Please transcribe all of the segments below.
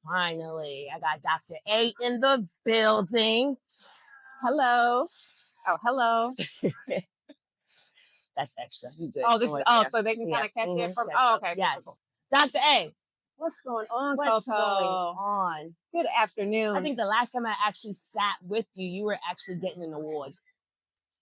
Finally, I got Dr. A in the building. Hello. Oh, hello. That's extra. You good. Oh, so they can kind of catch it from. Oh, okay. Yes. Cool. Dr. A, What's going on, what's Coco? going on? Good afternoon. I think the last time I actually sat with you, you were actually getting an award.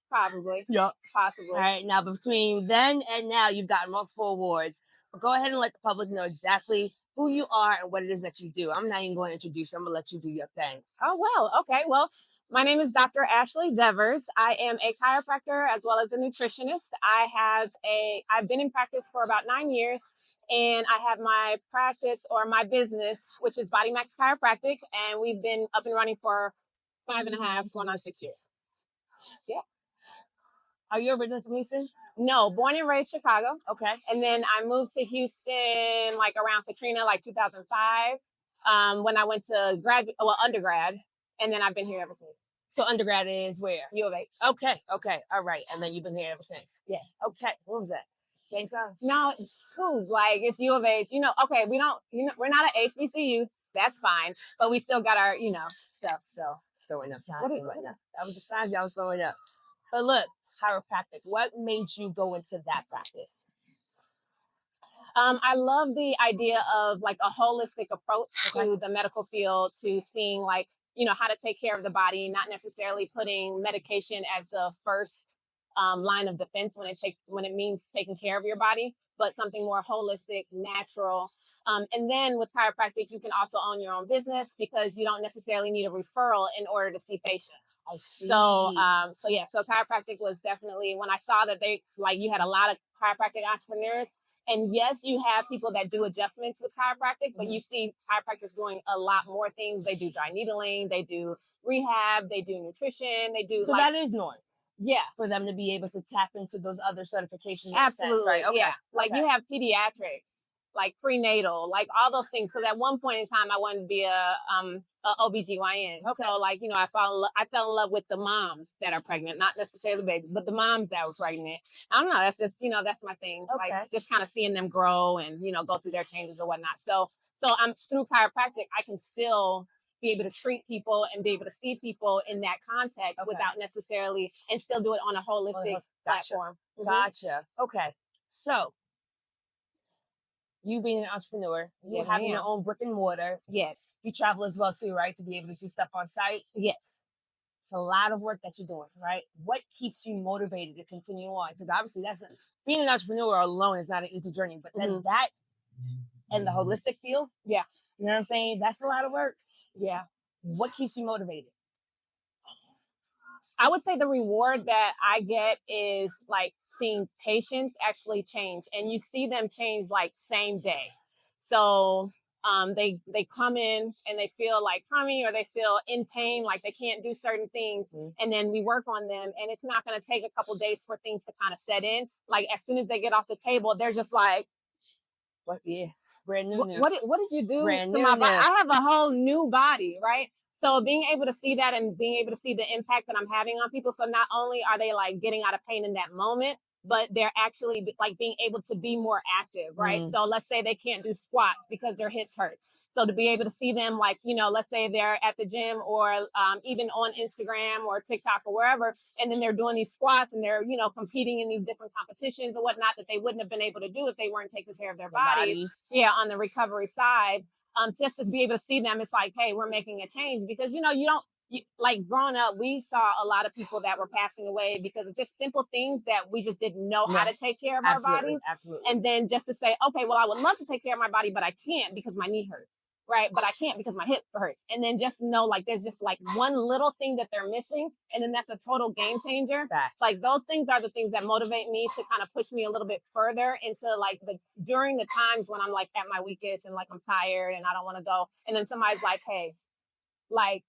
Probably. Yep. Possibly. All right. Now, between then and now, you've gotten multiple awards. But go ahead and let the public know exactly who you are and what it is that you do. I'm not even going to introduce you. I'm going to let you do your thing. Oh, well, okay. Well, my name is Dr. Ashley Devers. I am a chiropractor as well as a nutritionist. I've been in practice for about 9 years, and I have my practice or my business, which is Body Max Chiropractic, and we've been up and running for 5.5, going on 6 years. Yeah. Are you originally from Houston? No, born and raised Chicago. Okay. And then I moved to Houston like around Katrina, like 2005, when I went to undergrad. And then I've been here ever since. So undergrad is where? U of H. Okay. All right. And then you've been here ever since? Yeah. Okay. What was that? Thanks, No, cool. Like it's U of H. Okay, we're not an HBCU. That's fine. But we still got our, stuff. So throwing up signs right now. That was the signs y'all was throwing up. But look, chiropractic, what made you go into that practice? I love the idea of like a holistic approach to the medical field, to seeing like, how to take care of the body, not necessarily putting medication as the first line of defense when it means taking care of your body, but something more holistic, natural. And then with chiropractic, you can also own your own business because you don't necessarily need a referral in order to see patients. I see. So chiropractic was definitely, when I saw that you had a lot of chiropractic entrepreneurs, and yes, you have people that do adjustments with chiropractic, but you see chiropractors doing a lot more things. They do dry needling, they do rehab, they do nutrition, they do. So that is normal. Yeah. For them to be able to tap into those other certifications. Absolutely. Sense, right? Okay. Yeah. Like you have pediatrics, like prenatal, like all those things. Because at one point in time, I wanted to be a OBGYN. Okay. So I fell in love with the moms that are pregnant, not necessarily the babies, but the moms that were pregnant. I don't know. That's just, that's my thing. Okay. Like just kind of seeing them grow and, go through their changes or whatnot. So I'm through chiropractic, I can still be able to treat people and be able to see people in that context without necessarily, and still do it on a holistic platform. Gotcha. Okay. So you being an entrepreneur, you having your own brick and mortar. Yes. You travel as well too, right? To be able to do stuff on site. Yes. It's a lot of work that you're doing, right? What keeps you motivated to continue on? Because obviously being an entrepreneur alone is not an easy journey, but then that and the holistic field. Yeah. You know what I'm saying? That's a lot of work. Yeah. What keeps you motivated? I would say the reward that I get is like seeing patients actually change, and you see them change like same day. So they come in and they feel like crummy, or they feel in pain, like they can't do certain things. And then we work on them, and it's not going to take a couple days for things to kind of set in. Like as soon as they get off the table, they're just like, "What? Yeah, brand new. What did you do brand to new my body? I have a whole new body, right?" So being able to see that and being able to see the impact that I'm having on people. So not only are they like getting out of pain in that moment, but they're actually like being able to be more active, right? So let's say they can't do squats because their hips hurt. So to be able to see them like, let's say they're at the gym or even on Instagram or TikTok or wherever, and then they're doing these squats and they're, competing in these different competitions and whatnot that they wouldn't have been able to do if they weren't taking care of their bodies. Yeah, on the recovery side. Just to be able to see them, it's like, hey, we're making a change because, like growing up, we saw a lot of people that were passing away because of just simple things that we just didn't know how to take care of our bodies. Absolutely. And then just to say, okay, well, I would love to take care of my body, but I can't because my knee hurts. Right. But I can't because my hip hurts. And then just know like there's just like one little thing that they're missing. And then that's a total game changer. Facts. Like those things are the things that motivate me to kind of push me a little bit further into like during the times when I'm like at my weakest and like I'm tired and I don't want to go. And then somebody's like, hey, like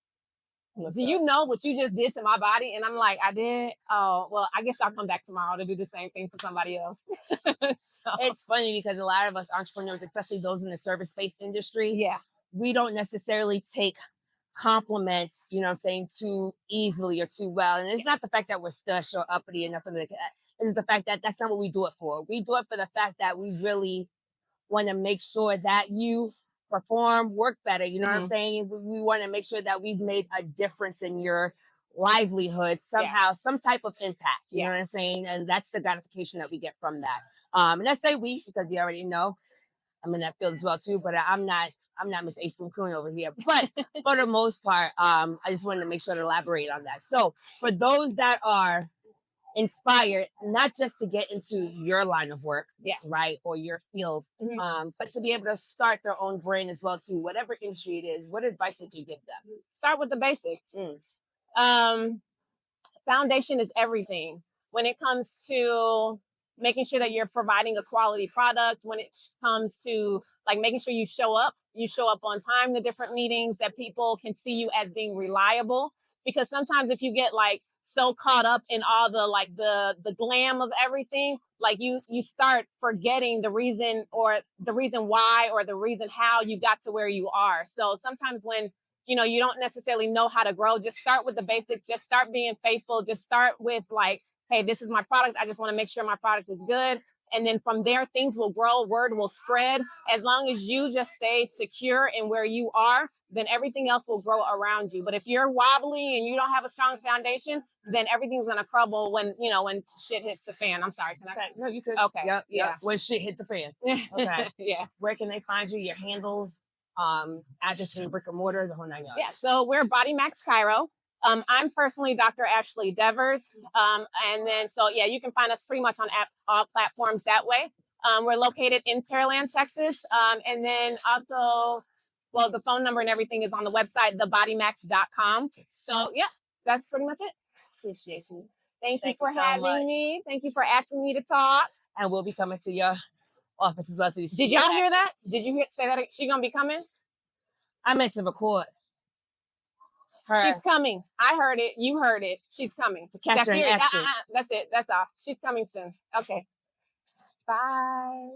do you know what you just did to my body? And I'm like, I did. Oh, well, I guess I'll come back tomorrow to do the same thing for somebody else. So, it's funny because a lot of us entrepreneurs, especially those in the service-based industry, yeah, we don't necessarily take compliments, you know what I'm saying, too easily or too well. And it's not the fact that we're stush or uppity or nothing like that. It's the fact that that's not what we do it for. We do it for the fact that we really want to make sure that you perform, work better. You know what I'm saying? We want to make sure that we've made a difference in your livelihood somehow, some type of impact. You know what I'm saying? And that's the gratification that we get from that. And I say we because you already know I'm in that field as well too, but I'm not Miss Ace Spoon Coon over here. But for the most part, I just wanted to make sure to elaborate on that. So for those that are inspired, not just to get into your line of work, right, or your field, but to be able to start their own brand as well too, whatever industry it is, what advice would you give them? Start with the basics. Foundation is everything when it comes to making sure that you're providing a quality product, when it comes to like making sure you show up on time to different meetings, that people can see you as being reliable. Because sometimes if you get like so caught up in all the like the glam of everything, like you start forgetting the reason why or the reason how you got to where you are. So sometimes when you don't necessarily know how to grow, just start with the basics, just start being faithful, just start with like, hey, this is my product. I just want to make sure my product is good. And then from there, things will grow, word will spread. As long as you just stay secure in where you are, then everything else will grow around you. But if you're wobbly and you don't have a strong foundation, then everything's going to crumble when shit hits the fan. I'm sorry. Can I? No, you could. Okay. Yep. When shit hit the fan. Okay. Yeah. Where can they find you? Your handles, address and brick and mortar, the whole 9 yards. Yeah. So we're Body Max Chiro. I'm personally Dr. Ashley Devers. And then, you can find us pretty much on all platforms that way. We're located in Pearland, Texas. And then also, the phone number and everything is on the website, thebodymax.com. So that's pretty much it. Appreciate you. Thank you for having me. Thank you for asking me to talk. And we'll be coming to your office as well. Did y'all hear that? Did you say that she gonna be coming? I meant to record her. She's coming. I heard it. You heard it. She's coming. To catch her in action. That's it. That's all. She's coming soon. Okay. Bye.